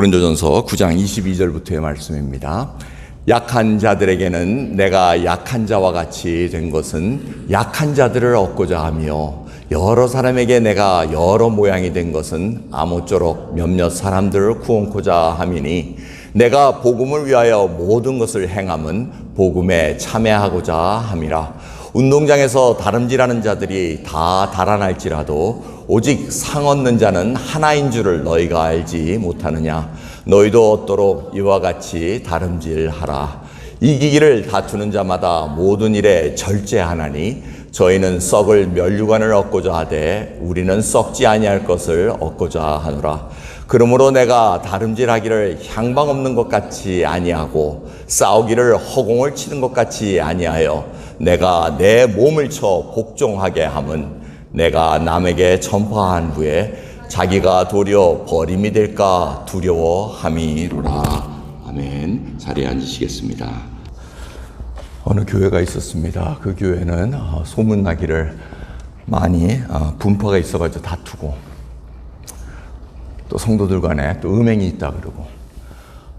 고린도전서 9장 22절부터의 말씀입니다. 약한 자들에게는 내가 약한 자와 같이 된 것은 약한 자들을 얻고자 하며, 여러 사람에게 내가 여러 모양이 된 것은 아무쪼록 몇몇 사람들을 구원코자 함이니, 내가 복음을 위하여 모든 것을 행함은 복음에 참여하고자 함이라. 운동장에서 다름질하는 자들이 다 달아날지라도 오직 상 얻는 자는 하나인 줄을 너희가 알지 못하느냐. 너희도 얻도록 이와 같이 다름질하라. 이기기를 다투는 자마다 모든 일에 절제하나니, 저희는 썩을 면류관을 얻고자 하되 우리는 썩지 아니할 것을 얻고자 하노라. 그러므로 내가 다름질하기를 향방 없는 것 같이 아니하고 싸우기를 허공을 치는 것 같이 아니하여 내가 내 몸을 쳐 복종하게 함은 내가 남에게 전파한 후에 자기가 도리어 버림이 될까 두려워함이로라. 아멘. 자리에 앉으시겠습니다. 어느 교회가 있었습니다. 그 교회는 소문나기를 많이 분파가 있어가지고 다투고, 또 성도들 간에 또 음행이 있다 그러고,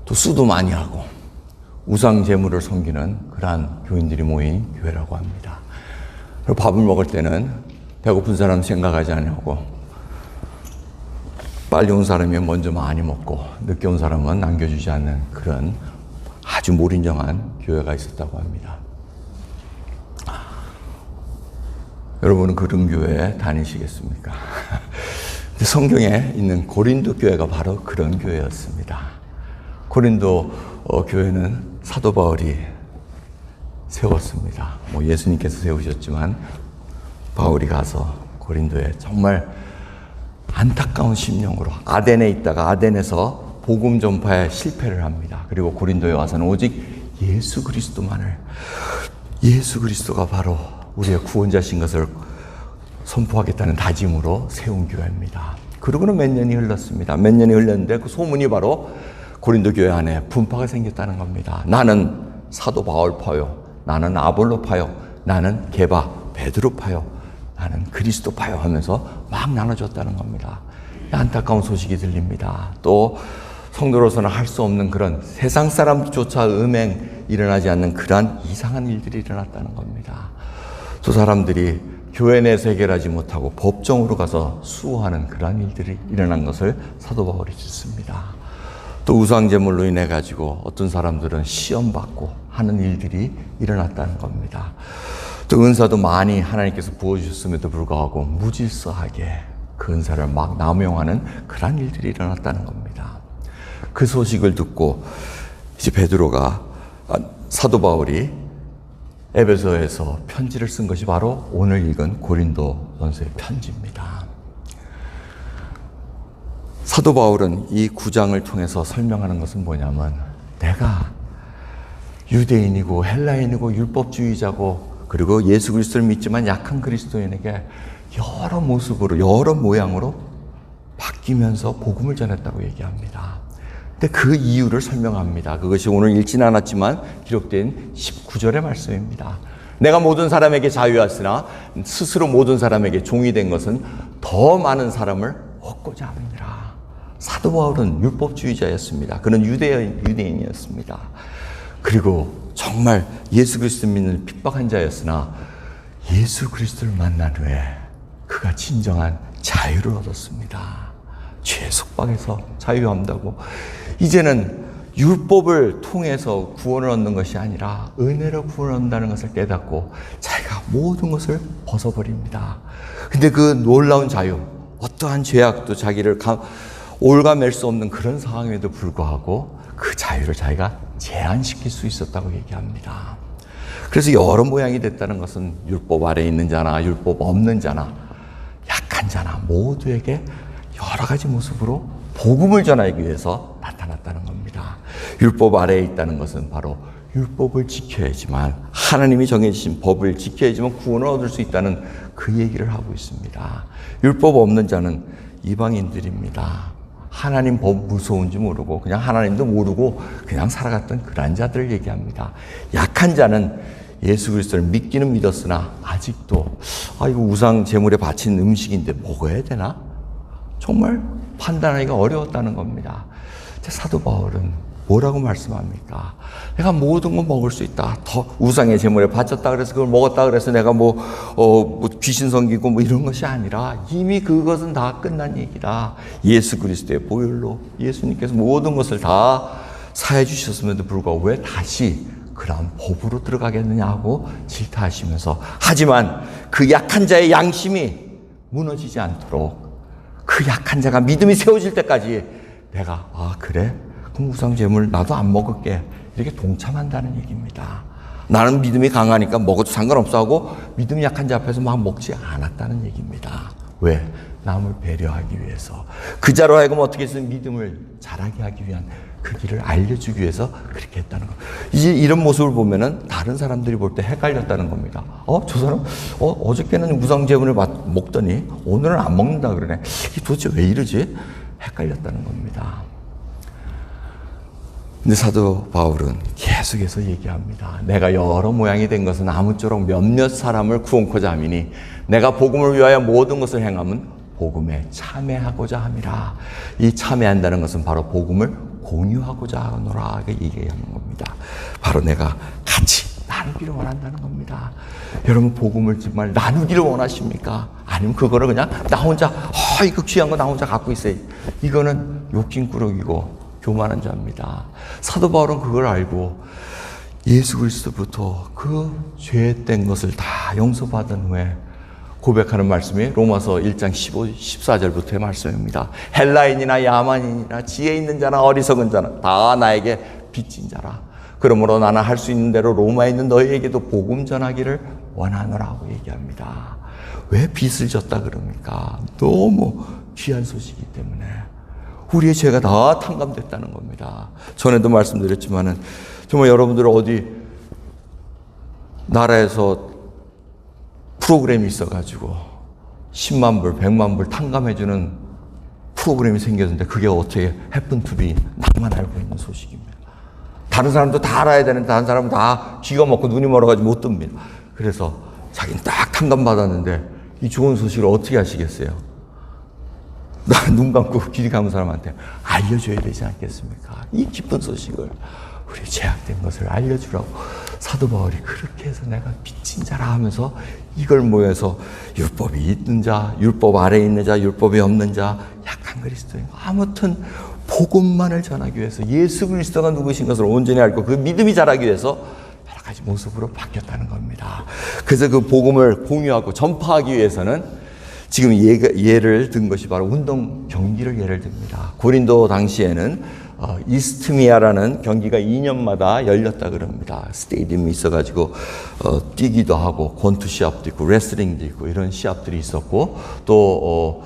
또 수도 많이 하고 우상 제물을 섬기는 그러한 교인들이 모인 교회라고 합니다. 그리고 밥을 먹을 때는 배고픈 사람 생각하지 않고, 빨리 온 사람이 먼저 많이 먹고 늦게 온 사람은 남겨주지 않는 그런 아주 몰인정한 교회가 있었다고 합니다. 여러분은 그런 교회에 다니시겠습니까? 성경에 있는 고린도 교회가 바로 그런 교회였습니다. 고린도 교회는 사도 바울이 세웠습니다. 예수님께서 세우셨지만 바울이 가서 고린도에 정말 안타까운 심령으로 아덴에 있다가 아덴에서 복음 전파에 실패를 합니다. 그리고 고린도에 와서는 오직 예수 그리스도만을, 예수 그리스도가 바로 우리의 구원자신 것을 선포하겠다는 다짐으로 세운 교회입니다. 그러고는 몇 년이 흘렀습니다. 몇 년이 흘렀는데 그 소문이 바로 고린도 교회 안에 분파가 생겼다는 겁니다. 나는 사도 바울파요, 나는 아볼로파요, 나는 게바 베드로파요, 나는 그리스도파요 하면서 막 나눠졌다는 겁니다. 안타까운 소식이 들립니다. 또 성도로서는 할 수 없는 그런 세상 사람조차 음행 일어나지 않는 그러한 이상한 일들이 일어났다는 겁니다. 두 사람들이 교회 내에서 해결하지 못하고 법정으로 가서 수호하는 그러한 일들이 일어난 것을 사도 바울이 듣습니다. 또 우상제물로 인해 가지고 어떤 사람들은 시험받고 하는 일들이 일어났다는 겁니다. 또 은사도 많이 하나님께서 부어주셨음에도 불구하고 무질서하게 그 은사를 막 남용하는 그러한 일들이 일어났다는 겁니다. 그 소식을 듣고 이제 베드로가, 사도 바울이 에베소에서 편지를 쓴 것이 바로 오늘 읽은 고린도전서의 편지입니다. 사도 바울은 이 9장을 통해서 설명하는 것은 뭐냐면, 내가 유대인이고 헬라인이고 율법주의자고 그리고 예수 그리스도를 믿지만 약한 그리스도인에게 여러 모습으로 여러 모양으로 바뀌면서 복음을 전했다고 얘기합니다. 근데 그 이유를 설명합니다. 그것이 오늘 읽지는 않았지만 기록된 19절의 말씀입니다. 내가 모든 사람에게 자유하였으나 스스로 모든 사람에게 종이 된 것은 더 많은 사람을 얻고자 함이라. 사도 바울은 율법주의자였습니다. 그는 유대인이었습니다. 그리고 정말 예수 그리스도 믿는 핍박한 자였으나 예수 그리스도를 만난 후에 그가 진정한 자유를 얻었습니다. 죄 속박에서 자유한다고, 이제는 율법을 통해서 구원을 얻는 것이 아니라 은혜로 구원을 얻는다는 것을 깨닫고 자기가 모든 것을 벗어버립니다. 근데 그 놀라운 자유, 어떠한 죄악도 자기를 올가맬 수 없는 그런 상황에도 불구하고 그 자유를 자기가 제한시킬 수 있었다고 얘기합니다. 그래서 여러 모양이 됐다는 것은 율법 아래에 있는 자나 율법 없는 자나 약한 자나 모두에게 여러 가지 모습으로 복음을 전하기 위해서 나타났다는 겁니다. 율법 아래에 있다는 것은 바로 율법을 지켜야지만, 하나님이 정해주신 법을 지켜야지만 구원을 얻을 수 있다는 그 얘기를 하고 있습니다. 율법 없는 자는 이방인들입니다. 하나님 법 무서운지 모르고 그냥 하나님도 모르고 그냥 살아갔던 그런 자들을 얘기합니다. 약한 자는 예수 그리스도를 믿기는 믿었으나 아직도 이거 우상 제물에 바친 음식인데 먹어야 되나? 정말 판단하기가 어려웠다는 겁니다. 사도 바울은 뭐라고 말씀합니까? 내가 모든 걸 먹을 수 있다. 더 우상의 제물에 바쳤다 그래서 그걸 먹었다 그래서 내가 뭐 귀신 섬기고 뭐 이런 것이 아니라 이미 그것은 다 끝난 얘기다. 예수 그리스도의 보혈로 예수님께서 모든 것을 다 사해 주셨음에도 불구하고 왜 다시 그런 법으로 들어가겠느냐고 질타하시면서, 하지만 그 약한 자의 양심이 무너지지 않도록 그 약한 자가 믿음이 세워질 때까지 내가 그래? 그럼 우상 제물 나도 안 먹을게, 이렇게 동참한다는 얘기입니다. 나는 믿음이 강하니까 먹어도 상관없어 하고 믿음이 약한 자 앞에서 막 먹지 않았다는 얘기입니다. 왜? 남을 배려하기 위해서, 그 자로 하여금 어떻게 해서 믿음을 자라게 하기 위한 그 길을 알려주기 위해서 그렇게 했다는 거. 이제 이런 모습을 보면은 다른 사람들이 볼 때 헷갈렸다는 겁니다. 저 사람 어저께는 우상 제물을 먹더니 오늘은 안 먹는다 그러네. 이게 도대체 왜 이러지? 헷갈렸다는 겁니다. 근데 사도 바울은 계속해서 얘기합니다. 내가 여러 모양이 된 것은 아무쪼록 몇몇 사람을 구원코자 함이니 내가 복음을 위하여 모든 것을 행함은 복음에 참여하고자 함이라. 이 참여한다는 것은 바로 복음을 공유하고자 하노라 얘기하는 겁니다. 바로 내가 같이 나누기를 원한다는 겁니다. 여러분, 복음을 정말 나누기를 원하십니까? 아니면 그거를 그냥 나 혼자 이거 귀한 거 나 혼자 갖고 있어요. 이거는 욕심꾸러기고 교만한 자입니다. 사도 바울은 그걸 알고 예수 그리스도부터 그 죄된 것을 다 용서받은 후에 고백하는 말씀이 로마서 1장 15, 14절부터의 말씀입니다. 헬라인이나 야만인이나 지혜 있는 자나 어리석은 자나 다 나에게 빚진 자라. 그러므로 나는 할 수 있는 대로 로마에 있는 너희에게도 복음 전하기를 원하노라고 얘기합니다. 왜 빚을 졌다 그럽니까? 너무 귀한 소식이기 때문에. 우리의 죄가 다 탕감됐다는 겁니다. 전에도 말씀드렸지만은 정말 여러분들 어디 나라에서 프로그램이 있어가지고 10만 불, 100만 불 탕감해주는 프로그램이 생겼는데 그게 어떻게 happen to be 나만 알고 있는 소식입니다. 다른 사람도 다 알아야 되는데 다른 사람은 다 귀가 먹고 눈이 멀어가지고 못 듭니다. 그래서 자기는 딱 탕감받았는데 이 좋은 소식을 어떻게 하시겠어요? 나 눈 감고 귀 감은 사람한테 알려줘야 되지 않겠습니까? 이 기쁜 소식을, 우리 죄악된 것을 알려주라고 사도 바울이 그렇게 해서 내가 빚진 자라 하면서 이걸 모여서 율법이 있는 자, 율법 아래에 있는 자, 율법이 없는 자, 약한 그리스도인, 아무튼 복음만을 전하기 위해서 예수 그리스도가 누구신 것을 온전히 알고 그 믿음이 자라기 위해서 여러 가지 모습으로 바뀌었다는 겁니다. 그래서 그 복음을 공유하고 전파하기 위해서는 지금 예를 든 것이 바로 운동 경기를 예를 듭니다. 고린도 당시에는 이스트미아라는 경기가 2년마다 열렸다 그럽니다. 스테디움이 있어가지고 뛰기도 하고 권투 시합도 있고 레슬링도 있고 이런 시합들이 있었고, 또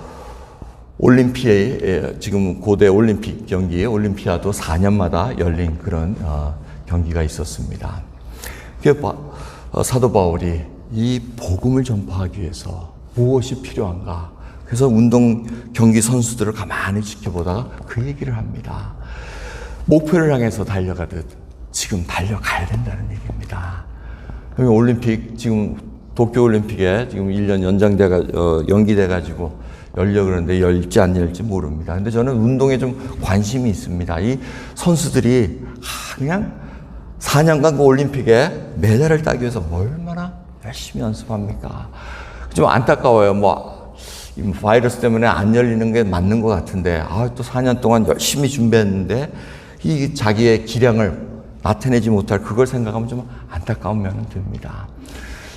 올림피에 지금 고대 올림픽 경기에 올림피아도 4년마다 열린 그런 경기가 있었습니다. 사도 바울이 이 복음을 전파하기 위해서 무엇이 필요한가? 그래서 운동 경기 선수들을 가만히 지켜보다가 그 얘기를 합니다. 목표를 향해서 달려가듯 지금 달려가야 된다는 얘기입니다. 올림픽, 지금 도쿄올림픽에 지금 1년 연기돼가지고 열려고 그러는데 열지 안 열지 모릅니다. 근데 저는 운동에 좀 관심이 있습니다. 이 선수들이 그냥 4년간 그 올림픽에 메달을 따기 위해서 얼마나 열심히 연습합니까? 좀 안타까워요. 바이러스 때문에 안 열리는 게 맞는 것 같은데, 또 4년 동안 열심히 준비했는데, 이 자기의 기량을 나타내지 못할 그걸 생각하면 좀 안타까운 면은 듭니다.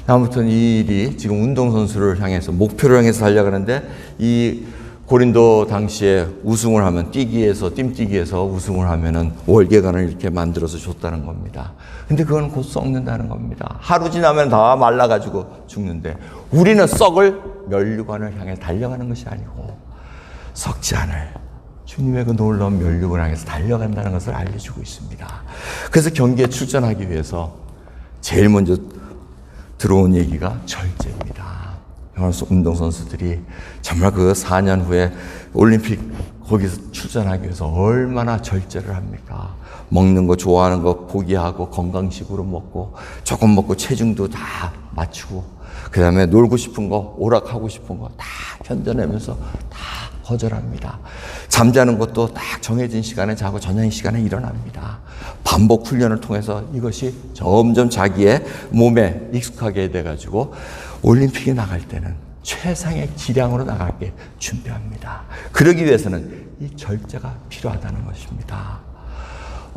아무튼 이 일이 지금 운동선수를 향해서, 목표를 향해서 달려가는데, 이 고린도 당시에 우승을 하면, 띨뛰기에서 우승을 하면은 월계관을 이렇게 만들어서 줬다는 겁니다. 근데 그건 곧 썩는다는 겁니다. 하루 지나면 다 말라가지고 죽는데, 우리는 썩을 면류관을 향해 달려가는 것이 아니고, 썩지 않을 주님의 그 놀라운 면류관을 향해서 달려간다는 것을 알려주고 있습니다. 그래서 경기에 출전하기 위해서 제일 먼저 들어온 얘기가 절제입니다. 운동선수들이 정말 그 4년 후에 올림픽 거기서 출전하기 위해서 얼마나 절제를 합니까? 먹는 거 좋아하는 거 포기하고 건강식으로 먹고 조금 먹고 체중도 다 맞추고, 그 다음에 놀고 싶은 거, 오락하고 싶은 거 다 견뎌내면서 다 거절합니다. 잠자는 것도 딱 정해진 시간에 자고 저녁 시간에 일어납니다. 반복 훈련을 통해서 이것이 점점 자기의 몸에 익숙하게 돼가지고 올림픽에 나갈 때는 최상의 기량으로 나가게 준비합니다. 그러기 위해서는 이 절제가 필요하다는 것입니다.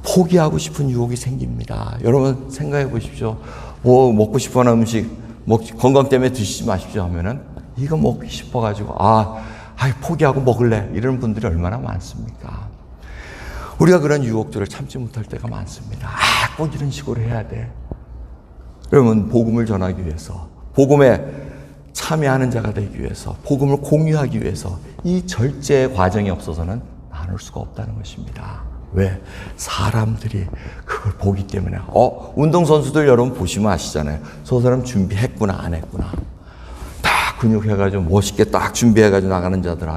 포기하고 싶은 유혹이 생깁니다. 여러분 생각해 보십시오. 뭐 먹고 싶어하는 음식 건강 때문에 드시지 마십시오 하면은 이거 먹기 싶어가지고 포기하고 먹을래 이런 분들이 얼마나 많습니까? 우리가 그런 유혹들을 참지 못할 때가 많습니다. 꼭 이런 식으로 해야 돼. 여러분 복음을 전하기 위해서 복음에 참여하는 자가 되기 위해서 복음을 공유하기 위해서 이 절제의 과정이 없어서는 나눌 수가 없다는 것입니다. 왜? 사람들이 그걸 보기 때문에. 운동선수들 여러분 보시면 아시잖아요. 저 사람 준비했구나 안 했구나. 딱 근육해가지고 멋있게 딱 준비해가지고 나가는 자들,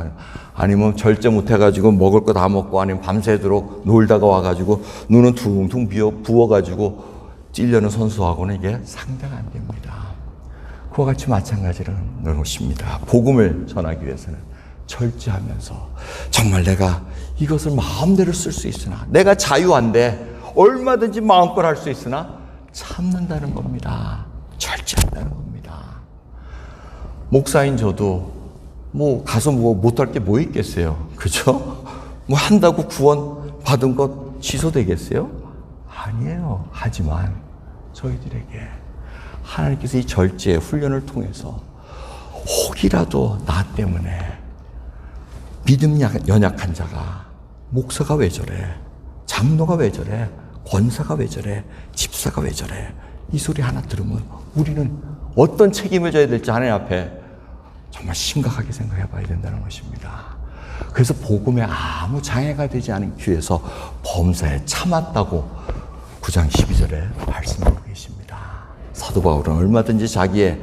아니면 절제 못해가지고 먹을 거 다 먹고, 아니면 밤새도록 놀다가 와가지고 눈은 퉁퉁 부어가지고 찔려는 선수하고는 이게 상대가 안 됩니다. 그와 같이 마찬가지라는 것입니다. 복음을 전하기 위해서는 절제하면서 정말 내가 이것을 마음대로 쓸 수 있으나, 내가 자유한데 얼마든지 마음껏 할 수 있으나 참는다는 겁니다. 절제한다는 겁니다. 목사인 저도 가서 못할 게 뭐 있겠어요. 그죠? 한다고 구원 받은 것 취소되겠어요? 아니에요. 하지만 저희들에게 하나님께서 이 절제의 훈련을 통해서 혹이라도 나 때문에 믿음 연약한 자가 목사가 왜 저래? 장로가 왜 저래? 권사가 왜 저래? 집사가 왜 저래? 이 소리 하나 들으면 우리는 어떤 책임을 져야 될지 하나님 앞에 정말 심각하게 생각해 봐야 된다는 것입니다. 그래서 복음에 아무 장애가 되지 않기 위해서 범사에 참았다고 9장 12절에 말씀하고 계십니다. 사도 바울은 얼마든지 자기의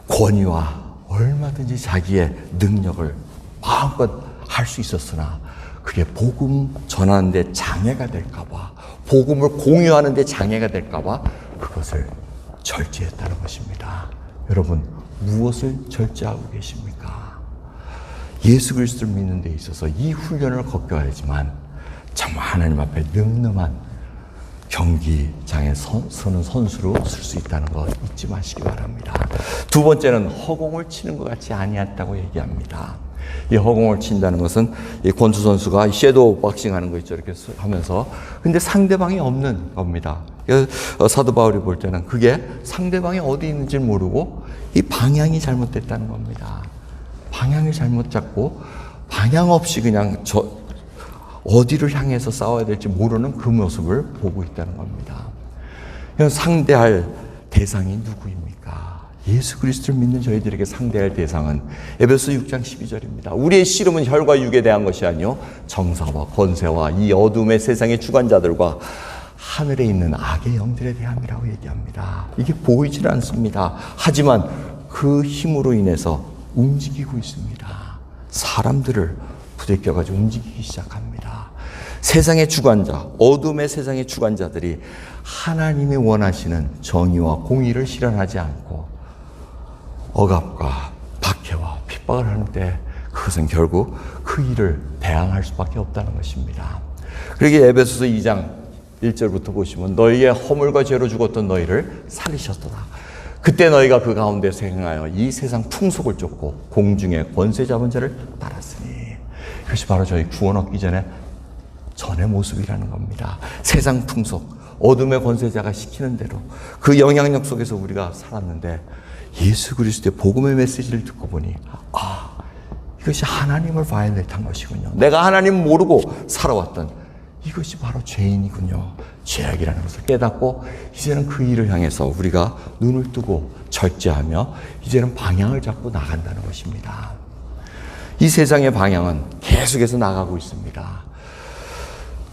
권위와 얼마든지 자기의 능력을 마음껏 할 수 있었으나 그게 복음 전하는 데 장애가 될까 봐, 복음을 공유하는 데 장애가 될까 봐 그것을 절제했다는 것입니다. 여러분, 무엇을 절제하고 계십니까? 예수 그리스도를 믿는 데 있어서 이 훈련을 겪어야지만 정말 하나님 앞에 늠름한 경기장에 서는 선수로 쓸 수 있다는 거 잊지 마시기 바랍니다. 두 번째는 허공을 치는 것 같이 아니었다고 얘기합니다. 이 허공을 친다는 것은 이 권수 선수가 섀도우 박싱 하는 거 있죠. 이렇게 하면서. 근데 상대방이 없는 겁니다. 사도 바울이 볼 때는 그게 상대방이 어디 있는지 모르고 이 방향이 잘못됐다는 겁니다. 방향을 잘못 잡고 방향 없이 그냥 어디를 향해서 싸워야 될지 모르는 그 모습을 보고 있다는 겁니다. 상대할 대상이 누구입니까? 예수 그리스도를 믿는 저희들에게 상대할 대상은 에베소 6장 12절입니다. 우리의 씨름은 혈과 육에 대한 것이 아니요 정사와 권세와 이 어둠의 세상의 주관자들과 하늘에 있는 악의 영들에 대함이라고 얘기합니다. 이게 보이질 않습니다. 하지만 그 힘으로 인해서 움직이고 있습니다. 사람들을 부대껴가지고 움직이기 시작합니다. 세상의 주관자, 어둠의 세상의 주관자들이 하나님이 원하시는 정의와 공의를 실현하지 않고 억압과 박해와 핍박을 하는데 그것은 결국 그 일을 대항할 수밖에 없다는 것입니다. 그러기에 에베소서 2장 1절부터 보시면 너희의 허물과 죄로 죽었던 너희를 살리셨도다. 그때 너희가 그 가운데서 행하여 이 세상 풍속을 쫓고 공중의 권세 잡은 자를 따랐으니, 이것이 바로 저희 구원 얻기 전의 모습이라는 겁니다. 세상 풍속, 어둠의 권세자가 시키는 대로 그 영향력 속에서 우리가 살았는데 예수 그리스도의 복음의 메시지를 듣고 보니 이것이 하나님을 바이올레이트한 것이군요. 내가 하나님 모르고 살아왔던 이것이 바로 죄인이군요. 죄악이라는 것을 깨닫고 이제는 그 일을 향해서 우리가 눈을 뜨고 절제하며 이제는 방향을 잡고 나간다는 것입니다. 이 세상의 방향은 계속해서 나가고 있습니다.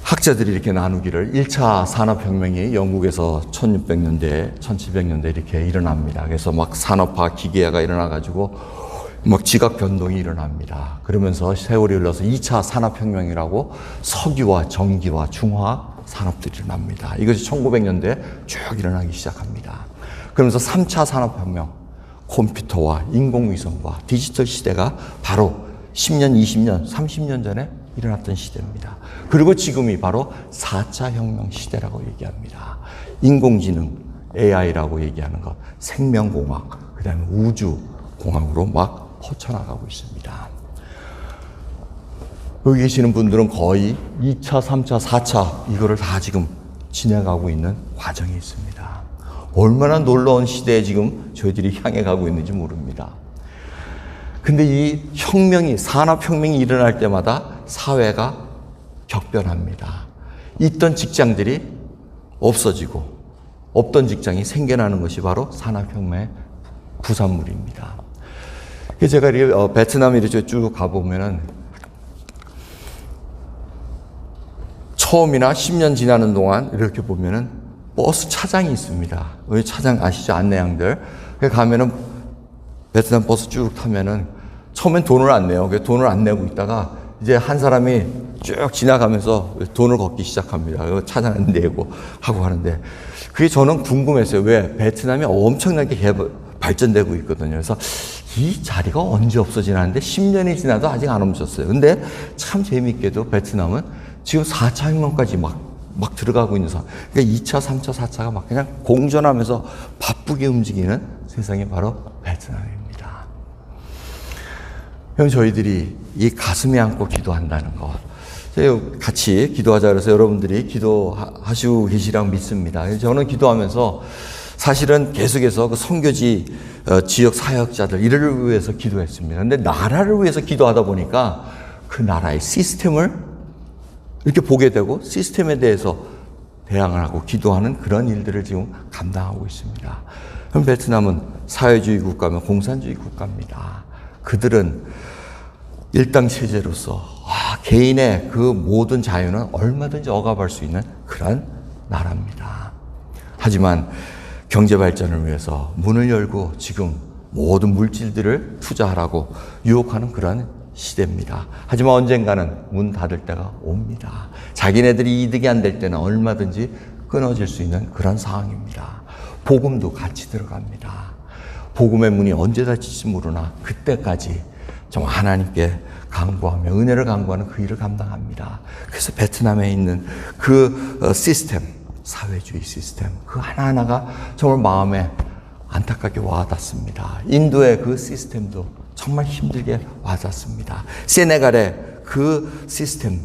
학자들이 이렇게 나누기를 1차 산업혁명이 영국에서 1600년대, 1700년대 이렇게 일어납니다. 그래서 막 산업화 기계화가 일어나가지고 막 지각 변동이 일어납니다. 그러면서 세월이 흘러서 2차 산업혁명이라고 석유와 전기와 중화학 산업들이 일어납니다. 이것이 1900년대 쭉 일어나기 시작합니다. 그러면서 3차 산업혁명, 컴퓨터와 인공위성과 디지털 시대가 바로 10년, 20년, 30년 전에 일어났던 시대입니다. 그리고 지금이 바로 4차 혁명 시대라고 얘기합니다. 인공지능, AI라고 얘기하는 것, 생명공학, 그 다음에 우주공학으로 막 퍼쳐나가고 있습니다. 여기 계시는 분들은 거의 2차, 3차, 4차 이거를 다 지금 지나가고 있는 과정이 있습니다. 얼마나 놀라운 시대에 지금 저희들이 향해 가고 있는지 모릅니다. 근데 이 혁명이, 산업혁명이 일어날 때마다 사회가 격변합니다. 있던 직장들이 없어지고 없던 직장이 생겨나는 것이 바로 산업혁명의 부산물입니다. 제가 이렇게 베트남 이렇게 쭉 가보면은 처음이나 10년 지나는 동안 이렇게 보면은 버스 차장이 있습니다. 여기 차장 아시죠? 안내양들. 가면은 베트남 버스 쭉 타면은 처음엔 돈을 안 내요. 돈을 안 내고 있다가 이제 한 사람이 쭉 지나가면서 돈을 걷기 시작합니다. 차장 내고 하고 하는데 그게 저는 궁금했어요. 왜? 베트남이 엄청나게 발전되고 있거든요. 그래서 이 자리가 언제 없어지나는데 10년이 지나도 아직 안 없어졌어요. 근데 참 재미있게도 베트남은 지금 4차 혁명까지 막 들어가고 있는 상황. 그러니까 2차, 3차, 4차가 막 그냥 공존하면서 바쁘게 움직이는 세상이 바로 베트남입니다. 형, 저희들이 이 가슴에 안고 기도한다는 것. 같이 기도하자 그래서 여러분들이 기도하시고 계시라고 믿습니다. 저는 기도하면서 사실은 계속해서 그 선교지 지역 사역자들 이를 위해서 기도했습니다. 근데 나라를 위해서 기도하다 보니까 그 나라의 시스템을 이렇게 보게 되고 시스템에 대해서 대항을 하고 기도하는 그런 일들을 지금 감당하고 있습니다. 그럼 베트남은 사회주의 국가면 공산주의 국가입니다. 그들은 일당 체제로서 개인의 그 모든 자유는 얼마든지 억압할 수 있는 그런 나라입니다. 하지만 경제 발전을 위해서 문을 열고 지금 모든 물질들을 투자하라고 유혹하는 그런 시대입니다. 하지만 언젠가는 문 닫을 때가 옵니다. 자기네들이 이득이 안 될 때는 얼마든지 끊어질 수 있는 그런 상황입니다. 복음도 같이 들어갑니다. 복음의 문이 언제 닫힐지 모르나 그때까지 정말 하나님께 간구하며 은혜를 간구하는 그 일을 감당합니다. 그래서 베트남에 있는 그 시스템, 사회주의 시스템, 그 하나하나가 정말 마음에 안타깝게 와닿습니다. 인도의 그 시스템도 정말 힘들게 와닿습니다. 세네갈의 그 시스템,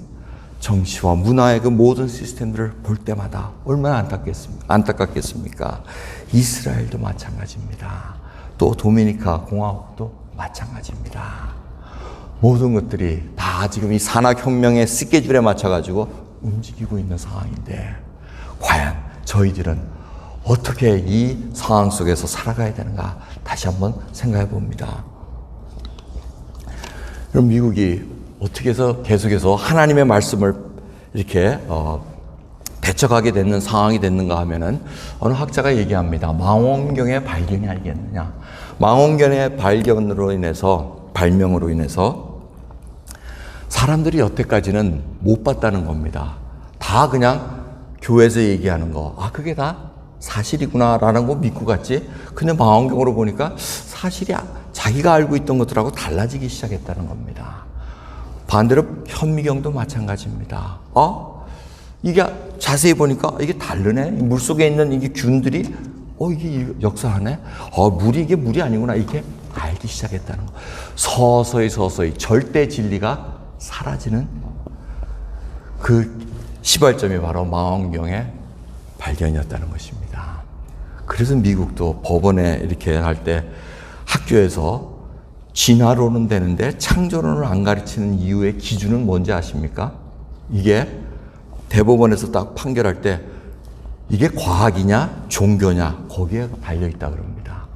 정치와 문화의 그 모든 시스템들을 볼 때마다 얼마나 안타깝겠습니까? 이스라엘도 마찬가지입니다. 또 도미니카 공화국도 마찬가지입니다. 모든 것들이 다 지금 이 산업혁명의 스케줄에 맞춰가지고 움직이고 있는 상황인데 과연 저희들은 어떻게 이 상황 속에서 살아가야 되는가 다시 한번 생각해 봅니다. 그럼 미국이 어떻게 해서 계속해서 하나님의 말씀을 이렇게 배척하게 되는 상황이 됐는가 하면은 어느 학자가 얘기합니다. 망원경의 발견이 아니겠느냐. 망원경의 발명으로 인해서 사람들이 여태까지는 못 봤다는 겁니다. 다 그냥 교회에서 얘기하는 거, 그게 다 사실이구나라는 거 믿고 갔지. 근데 망원경으로 보니까 사실이 자기가 알고 있던 것들하고 달라지기 시작했다는 겁니다. 반대로 현미경도 마찬가지입니다. 이게 자세히 보니까 이게 다르네. 물속에 있는 이게 균들이 이게 역사하네. 이게 물이 아니구나. 이렇게 알기 시작했다는 거. 서서히 절대 진리가 사라지는 그 시발점이 바로 망원경의 발견이었다는 것입니다. 그래서 미국도 법원에 이렇게 할 때 학교에서 진화론은 되는데 창조론을 안 가르치는 이유의 기준은 뭔지 아십니까? 이게 대법원에서 딱 판결할 때 이게 과학이냐 종교냐 거기에 달려있다 그럽니다.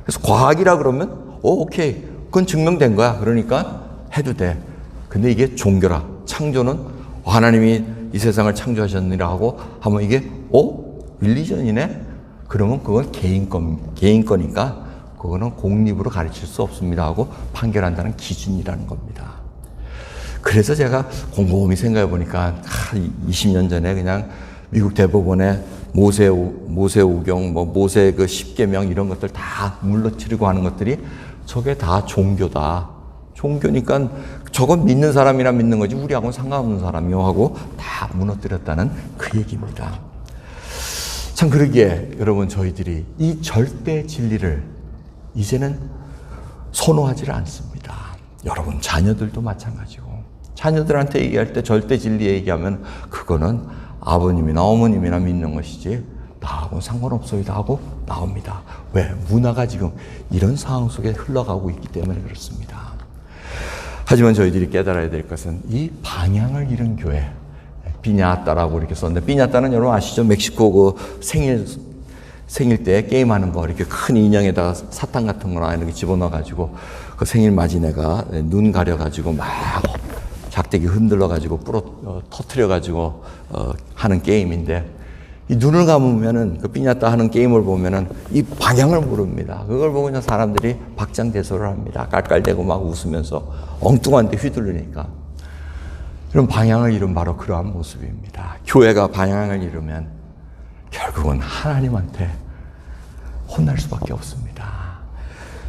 그래서 과학이라 그러면 오케이 그건 증명된 거야. 그러니까 해도 돼. 근데 이게 종교라. 창조는 하나님이 이 세상을 창조하셨느라 하고 하면 이게 릴리전이네? 그러면 그건 개인 거니까 그거는 공립으로 가르칠 수 없습니다 하고 판결한다는 기준이라는 겁니다. 그래서 제가 곰곰이 생각해 보니까 20년 전에 그냥 미국 대법원에 모세오경, 모세 그 10계명 이런 것들 다 물러치려고 하는 것들이 저게 다 종교다. 종교니까 저건 믿는 사람이나 믿는 거지 우리하고는 상관없는 사람이요 하고 다 무너뜨렸다는 그 얘기입니다. 참 그러기에 여러분 저희들이 이 절대 진리를 이제는 선호하지를 않습니다. 여러분 자녀들도 마찬가지고 자녀들한테 얘기할 때 절대 진리 얘기하면 그거는 아버님이나 어머님이나 믿는 것이지 나하고는 상관없어요 하고 나옵니다. 왜? 문화가 지금 이런 상황 속에 흘러가고 있기 때문에 그렇습니다. 하지만 저희들이 깨달아야 될 것은 이 방향을 잃은 교회, 피냐따라고 이렇게 썼는데, 피냐따는 여러분 아시죠? 멕시코 그 생일 때 게임하는 거, 이렇게 큰 인형에다가 사탕 같은 거나 이렇게 집어넣어가지고 그 생일 맞이네가 눈 가려가지고 막 작대기 흔들러가지고 터트려가지고 하는 게임인데, 이 눈을 감으면은 그 삐냐따 하는 게임을 보면은 이 방향을 모릅니다. 그걸 보고 그냥 사람들이 박장대소를 합니다. 깔깔대고 막 웃으면서 엉뚱한데 휘둘르니까. 이런 방향을 잃은 바로 그러한 모습입니다. 교회가 방향을 잃으면 결국은 하나님한테 혼날 수밖에 없습니다.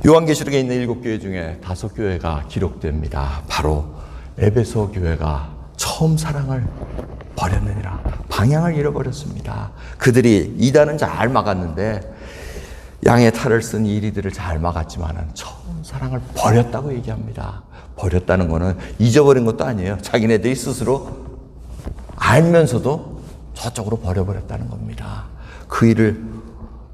요한계시록에 있는 7교회 중에 5교회가 기록됩니다. 바로 에베소 교회가 처음 사랑을 버렸느니라. 방향을 잃어버렸습니다. 그들이 이단은 잘 막았는데 양의 탈을 쓴 이리들을 잘 막았지만은 처음 사랑을 버렸다고 얘기합니다. 버렸다는 거는 잊어버린 것도 아니에요. 자기네들이 스스로 알면서도 저쪽으로 버려버렸다는 겁니다. 그 일을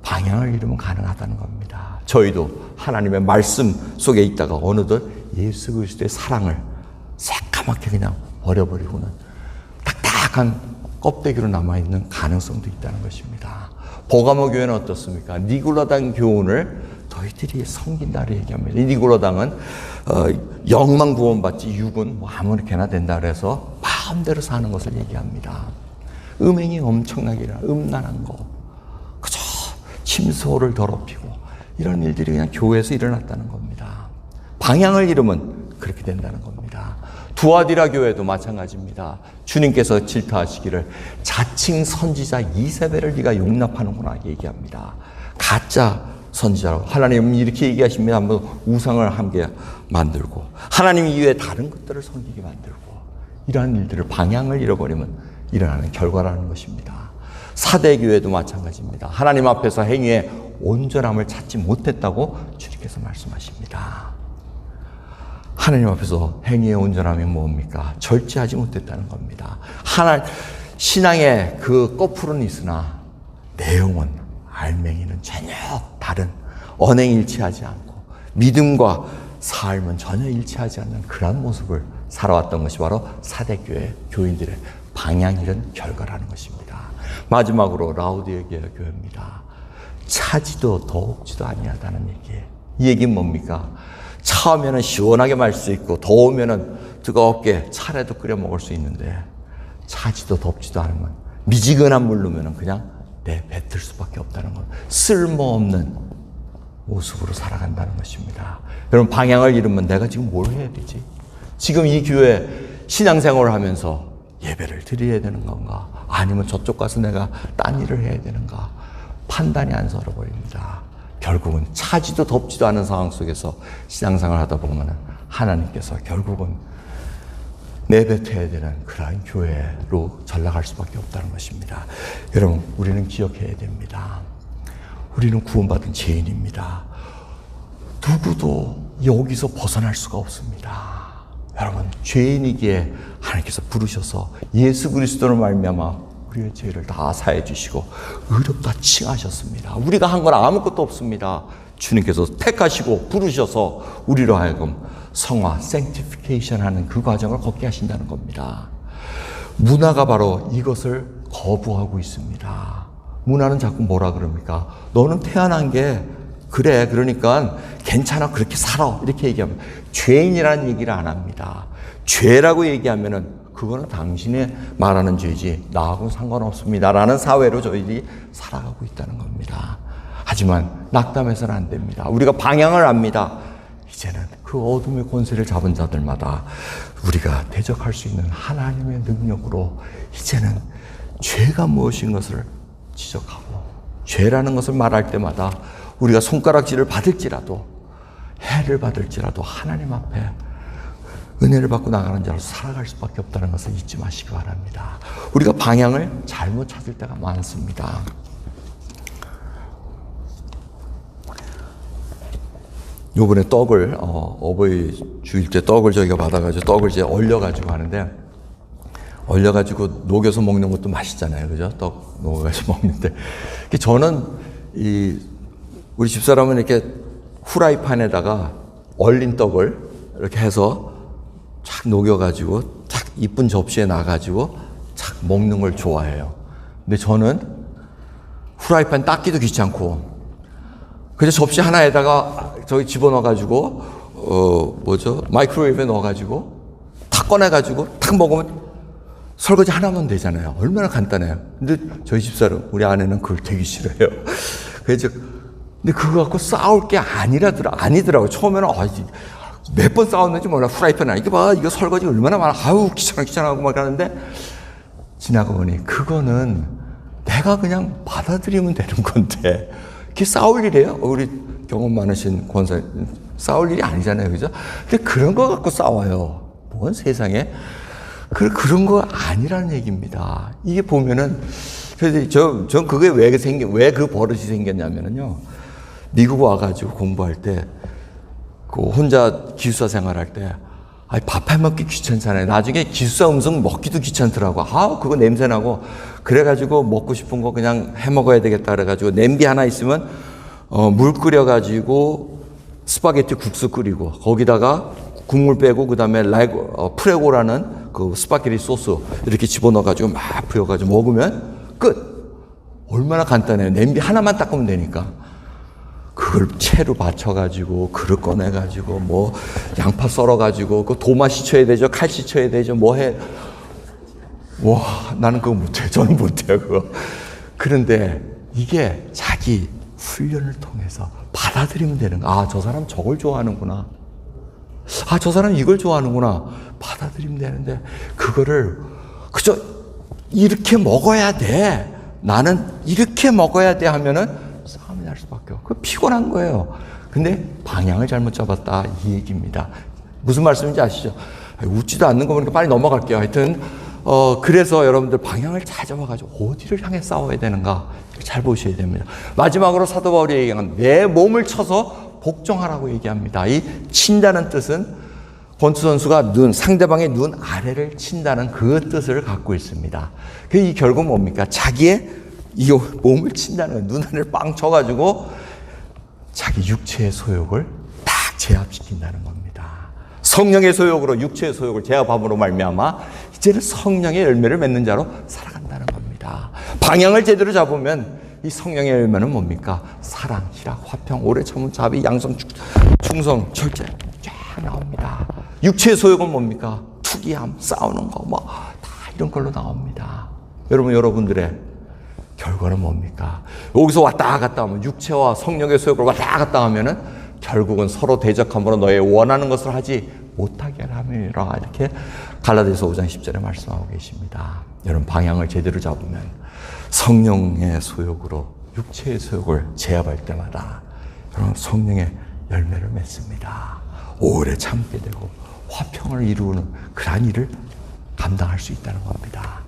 방향을 잃으면 가능하다는 겁니다. 저희도 하나님의 말씀 속에 있다가 어느덧 예수 그리스도의 사랑을 새까맣게 그냥 버려버리고는 딱딱한 껍데기로 남아있는 가능성도 있다는 것입니다. 버가모 교회는 어떻습니까? 니골라당 교훈을 너희들이 섬긴다고 얘기합니다. 이 니골라당은 영만 구원받지 육은 뭐 아무렇게나 된다 그래서 마음대로 사는 것을 얘기합니다. 음행이 엄청나게 음란한 거, 그저 침소를 더럽히고 이런 일들이 그냥 교회에서 일어났다는 겁니다. 방향을 잃으면 그렇게 된다는 겁니다. 두아디라 교회도 마찬가지입니다. 주님께서 질투하시기를 자칭 선지자 이세벨을 네가 용납하는구나 얘기합니다. 가짜 선지자라고 하나님은 이렇게 얘기하십니다. 한번 우상을 함께 만들고 하나님 이외에 다른 것들을 섬기게 만들고 이러한 일들을 방향을 잃어버리면 일어나는 결과라는 것입니다. 사대교회도 마찬가지입니다. 하나님 앞에서 행위의 온전함을 찾지 못했다고 주님께서 말씀하십니다. 하나님 앞에서 행위의 온전함이 뭡니까? 절제하지 못했다는 겁니다. 신앙의 그 꺼풀은 있으나 내용은 알맹이는 전혀 다른, 언행이 일치하지 않고 믿음과 삶은 전혀 일치하지 않는 그런 모습을 살아왔던 것이 바로 사대교회 교인들의 방향 잃은 결과라는 것입니다. 마지막으로 라우디게아 교회입니다. 차지도 더욱지도 아니하다는 얘기예요. 이 얘기는 뭡니까? 차오면은 시원하게 마실 수 있고 더우면은 뜨겁게 차라도 끓여 먹을 수 있는데 차지도 덥지도 않으면 미지근한 물 넣으면은 그냥 내뱉을 수밖에 없다는 것. 쓸모없는 모습으로 살아간다는 것입니다. 여러분 방향을 잃으면 내가 지금 뭘 해야 되지? 지금 이 교회 신앙생활을 하면서 예배를 드려야 되는 건가? 아니면 저쪽 가서 내가 딴 일을 해야 되는가? 판단이 안 서러버립니다. 결국은 차지도 덥지도 않은 상황 속에서 신앙생활을 하다 보면 하나님께서 결국은 내뱉어야 되는 그러한 교회로 전락할 수밖에 없다는 것입니다. 여러분, 우리는 기억해야 됩니다. 우리는 구원받은 죄인입니다. 누구도 여기서 벗어날 수가 없습니다. 여러분, 죄인이기에 하나님께서 부르셔서 예수 그리스도로 말미암아 우리의 죄를 다 사해 주시고 의롭다 칭하셨습니다. 우리가 한 건 아무것도 없습니다. 주님께서 택하시고 부르셔서 우리로 하여금 성화, sanctification 하는 그 과정을 걷게 하신다는 겁니다. 문화가 바로 이것을 거부하고 있습니다. 문화는 자꾸 뭐라 그럽니까? 너는 태어난 게 그래, 그러니까 괜찮아, 그렇게 살아, 이렇게 얘기하면 죄인이라는 얘기를 안 합니다. 죄라고 얘기하면은 그거는 당신이 말하는 죄지 나하고는 상관없습니다 라는 사회로 저희들이 살아가고 있다는 겁니다. 하지만 낙담해서는 안 됩니다. 우리가 방향을 압니다. 이제는 그 어둠의 권세를 잡은 자들마다 우리가 대적할 수 있는 하나님의 능력으로 이제는 죄가 무엇인 것을 지적하고 죄라는 것을 말할 때마다 우리가 손가락질을 받을지라도 해를 받을지라도 하나님 앞에 은혜를 받고 나가는 자로 살아갈 수밖에 없다는 것을 잊지 마시기 바랍니다. 우리가 방향을 잘못 찾을 때가 많습니다. 요번에 떡을 어버이 주일 때 떡을 저희가 받아가지고 떡을 이제 얼려가지고 하는데, 얼려가지고 녹여서 먹는 것도 맛있잖아요, 그죠? 떡 녹여가지고 먹는데, 저는 우리 집사람은 이렇게 후라이팬에다가 얼린 떡을 이렇게 해서 착 녹여가지고 착 이쁜 접시에 놔가지고 착 먹는 걸 좋아해요. 근데 저는 후라이팬 닦기도 귀찮고 그냥 접시 하나에다가 저기 집어넣어가지고 마이크로웨이브에 넣어가지고 탁 꺼내가지고 탁 먹으면 설거지 하나만 되잖아요. 얼마나 간단해요. 근데 저희 집사람, 우리 아내는 그걸 되게 싫어해요. 그래서 근데 그거 갖고 싸울 게 아니더라고요. 처음에는 몇 번 싸웠는지 몰라. 후라이팬 이게 봐, 이거 설거지 얼마나 많아. 아우 귀찮아하고 막 하는데 지나가 보니 그거는 내가 그냥 받아들이면 되는 건데 그게 싸울 일이에요? 우리 경험 많으신 권사님, 싸울 일이 아니잖아요, 그죠? 근데 그런 거 갖고 싸워요. 뭔 세상에 그런 거 아니라는 얘기입니다. 이게 보면은 전 그게 왜 그 버릇이 생겼냐면요. 미국 와가지고 공부할 때, 혼자 기숙사 생활할 때, 밥 해먹기 귀찮잖아요. 나중에 기숙사 음식 먹기도 귀찮더라고. 그거 냄새나고. 그래가지고 먹고 싶은 거 그냥 해 먹어야 되겠다. 그래가지고 냄비 하나 있으면, 물 끓여가지고 스파게티 국수 끓이고, 거기다가 국물 빼고, 그 다음에 프레고라는 그 스파게티 소스 이렇게 집어넣어가지고 막 부어가지고 먹으면 끝! 얼마나 간단해요. 냄비 하나만 닦으면 되니까. 그걸 채로 받쳐가지고, 그릇 꺼내가지고, 양파 썰어가지고, 도마 씻혀야 되죠, 칼 씻혀야 되죠, 나는 그거 못해요. 저는 못해요, 그거. 그런데 이게 자기 훈련을 통해서 받아들이면 되는 거야. 저 사람 저걸 좋아하는구나. 저 사람 이걸 좋아하는구나. 받아들이면 되는데, 그거를 그저 이렇게 먹어야 돼. 나는 이렇게 먹어야 돼 하면은 싸움이 날 수밖에 없고 피곤한 거예요. 근데 방향을 잘못 잡았다 이 얘기입니다. 무슨 말씀인지 아시죠? 웃지도 않는 거 보니까 빨리 넘어갈게요. 하여튼 그래서 여러분들 방향을 잘 잡아가지고 어디를 향해 싸워야 되는가 잘 보셔야 됩니다. 마지막으로 사도 바울이 얘기한 내 몸을 쳐서 복종하라고 얘기합니다. 이 친다는 뜻은 권투 선수가 상대방의 눈 아래를 친다는 그 뜻을 갖고 있습니다. 이 결국 뭡니까? 자기의 이 몸을 친다는 거예요. 눈 아래를 빵 쳐가지고 자기 육체의 소욕을 딱 제압시킨다는 겁니다. 성령의 소욕으로 육체의 소욕을 제압함으로 말미암아 이제는 성령의 열매를 맺는 자로 살아간다는 겁니다. 방향을 제대로 잡으면 이 성령의 열매는 뭡니까? 사랑, 희락, 화평, 오래 참음, 자비, 양성, 충성, 절제 쫙 나옵니다. 육체의 소욕은 뭡니까? 투기함, 싸우는 거 다 이런 걸로 나옵니다. 여러분들의 결과는 뭡니까? 여기서 왔다 갔다 하면 육체와 성령의 소욕을 왔다 갔다 하면은 결국은 서로 대적함으로 너의 원하는 것을 하지 못하게 함이라 이렇게 갈라디아서 5장 10절에 말씀하고 계십니다. 여러분 방향을 제대로 잡으면 성령의 소욕으로 육체의 소욕을 제압할 때마다 여러분 성령의 열매를 맺습니다. 오래 참게 되고 화평을 이루는 그러한 일을 감당할 수 있다는 겁니다.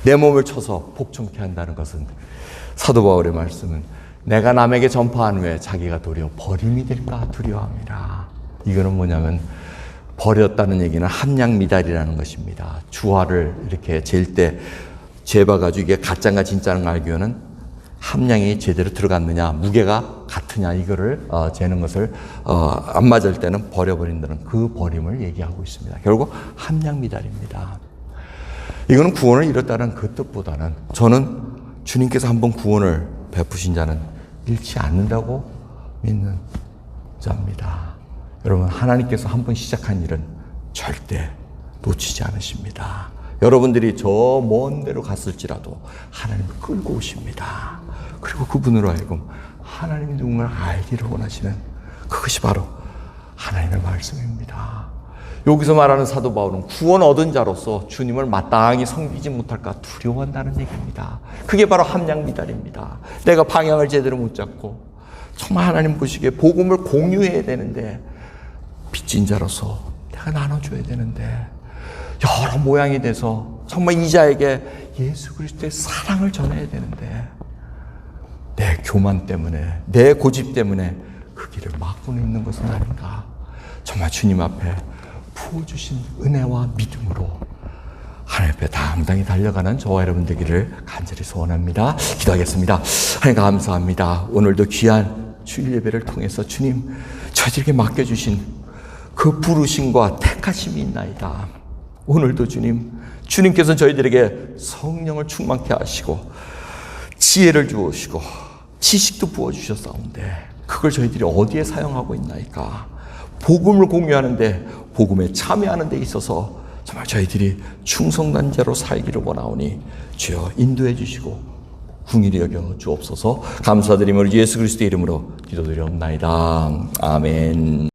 내 몸을 쳐서 복종케 한다는 것은 사도 바울의 말씀은 내가 남에게 전파한 후에 자기가 도리어 버림이 될까 두려워함이라. 이거는 뭐냐면 버렸다는 얘기는 함량미달이라는 것입니다. 주화를 이렇게 잴 때 재봐가지고 이게 가짜인가 진짜인가 알기 위해서는 함량이 제대로 들어갔느냐 무게가 같으냐 이거를 재는 것을 안 맞을 때는 버려버린다는 그 버림을 얘기하고 있습니다. 결국 함량미달입니다. 이거는 구원을 이뤘다는 그 뜻보다는 저는 주님께서 한번 구원을 베푸신 자는 잃지 않는다고 믿는 자입니다. 여러분 하나님께서 한번 시작한 일은 절대 놓치지 않으십니다. 여러분들이 저 먼 데로 갔을지라도 하나님을 끌고 오십니다. 그리고 그분으로 하여금 하나님이 누군가를 알기를 원하시는 그것이 바로 하나님의 말씀입니다. 여기서 말하는 사도 바울은 구원 얻은 자로서 주님을 마땅히 섬기지 못할까 두려워한다는 얘기입니다. 그게 바로 함량미달입니다. 내가 방향을 제대로 못 잡고 정말 하나님 보시기에 복음을 공유해야 되는데 빚진 자로서 내가 내가 나눠줘야 되는데 여러 모양이 돼서 정말 이 자에게 예수 그리스도의 사랑을 전해야 되는데 내 교만 때문에 내 고집 때문에 그 길을 막고는 있는 것은 아닌가. 정말 주님 앞에 부어주신 은혜와 믿음으로 하나님 앞에 당당히 달려가는 저와 여러분 되기를 간절히 소원합니다. 기도하겠습니다. 하나님 감사합니다. 오늘도 귀한 주일 예배를 통해서 주님 저희들에게 맡겨주신 그 부르심과 택하심이 있나이다. 오늘도 주님께서 저희들에게 성령을 충만케 하시고 지혜를 주시고 지식도 부어주셨사온데 그걸 저희들이 어디에 사용하고 있나이까. 복음을 공유하는데 복음에 참여하는 데 있어서 정말 저희들이 충성난 자로 살기를 원하오니 주여 인도해 주시고 긍휼히 여겨 주옵소서. 감사드리며 예수 그리스도의 이름으로 기도드리옵나이다. 아멘.